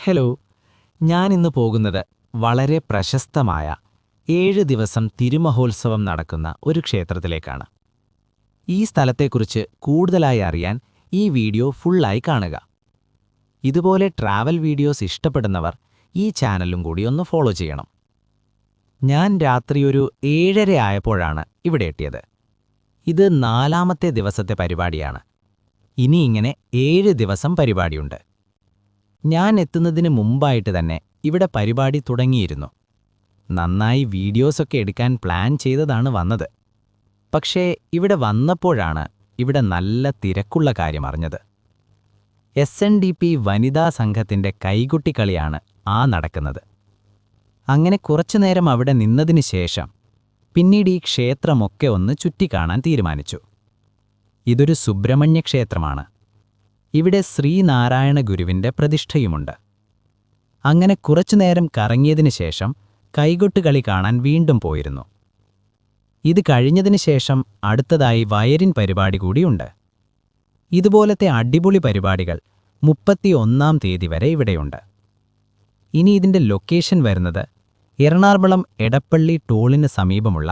Hello, ഞാനിന്ന് പോകുന്നത് വളരെ പ്രശസ്തമായ 7 ദിവസം തിരുമഹോത്സവം നടക്കുന്ന ഒരു ക്ഷേത്രത്തിലേക്കാണ്. ഈ സ്ഥലത്തെക്കുറിച്ച് കൂടുതലായി അറിയാൻ ഈ വീഡിയോ ഫുള്ളായി കാണുക. ഇതുപോലെ ട്രാവൽ വീഡിയോസ് ഇഷ്ടപ്പെടുന്നവർ ഈ ചാനലും കൂടി ഒന്ന് ഫോളോ ചെയ്യണം. ഞാൻ രാത്രി ഒരു 7:30 ആയപ്പോഴാണ് ഇവിടെ എത്തിയത്. ഇത് 4ാമത്തെ ദിവസത്തെ പരിപാടിയാണ്. ഇനി ഇങ്ങനെ 7 ദിവസം പരിപാടിയുണ്ട്. ഞാൻ എത്തുന്നതിന് മുമ്പായിട്ട് തന്നെ ഇവിടെ പരിപാടി തുടങ്ങിയിരുന്നു. നന്നായി വീഡിയോസൊക്കെ എടുക്കാൻ പ്ലാൻ ചെയ്തതാണ് വന്നത്. പക്ഷേ ഇവിടെ വന്നപ്പോഴാണ് ഇവിടെ നല്ല തിരക്കുള്ള കാര്യം അറിഞ്ഞത്. SNDP വനിതാ സംഘത്തിൻ്റെ കൈകൊട്ടിക്കളിയാണ് നടക്കുന്നത്. അങ്ങനെ കുറച്ചുനേരം അവിടെ നിന്നതിന് ശേഷം പിന്നീട് ഈ ക്ഷേത്രമൊക്കെ ഒന്ന് ചുറ്റിക്കാണാൻ തീരുമാനിച്ചു. ഇതൊരു സുബ്രഹ്മണ്യ ക്ഷേത്രമാണ്. ഇവിടെ ശ്രീനാരായണ ഗുരുവിൻ്റെ പ്രതിഷ്ഠയുമുണ്ട്. അങ്ങനെ കുറച്ചുനേരം കറങ്ങിയതിനു ശേഷം കൈകൊട്ടുകളി കാണാൻ വീണ്ടും പോയിരുന്നു. ഇത് കഴിഞ്ഞതിന് ശേഷം അടുത്തതായി വയലിൻ പരിപാടി കൂടിയുണ്ട്. ഇതുപോലത്തെ അടിപൊളി പരിപാടികൾ 31-ാം തീയതി വരെ ഇവിടെയുണ്ട്. ഇനി ഇതിൻ്റെ ലൊക്കേഷൻ വരുന്നത് എറണാകുളം എടപ്പള്ളി ടോളിന് സമീപമുള്ള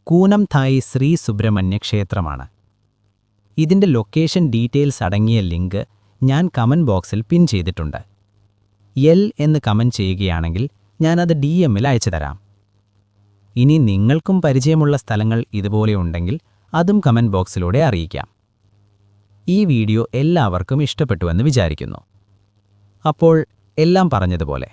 കൂനംതായി ശ്രീ സുബ്രഹ്മണ്യ ക്ഷേത്രമാണ്. ഇതിൻ്റെ ലൊക്കേഷൻ ഡീറ്റെയിൽസ് അടങ്ങിയ ലിങ്ക് ഞാൻ കമൻറ്റ് ബോക്സിൽ പിൻ ചെയ്തിട്ടുണ്ട്. എൽ എന്ന് കമൻറ്റ് ചെയ്യുകയാണെങ്കിൽ ഞാനത് DM-ൽ അയച്ചു തരാം. ഇനി നിങ്ങൾക്കും പരിചയമുള്ള സ്ഥലങ്ങൾ ഇതുപോലെ ഉണ്ടെങ്കിൽ അതും കമൻറ്റ് ബോക്സിലൂടെ അറിയിക്കാം. ഈ വീഡിയോ എല്ലാവർക്കും ഇഷ്ടപ്പെട്ടുവെന്ന് വിചാരിക്കുന്നു. അപ്പോൾ എല്ലാം പറഞ്ഞതുപോലെ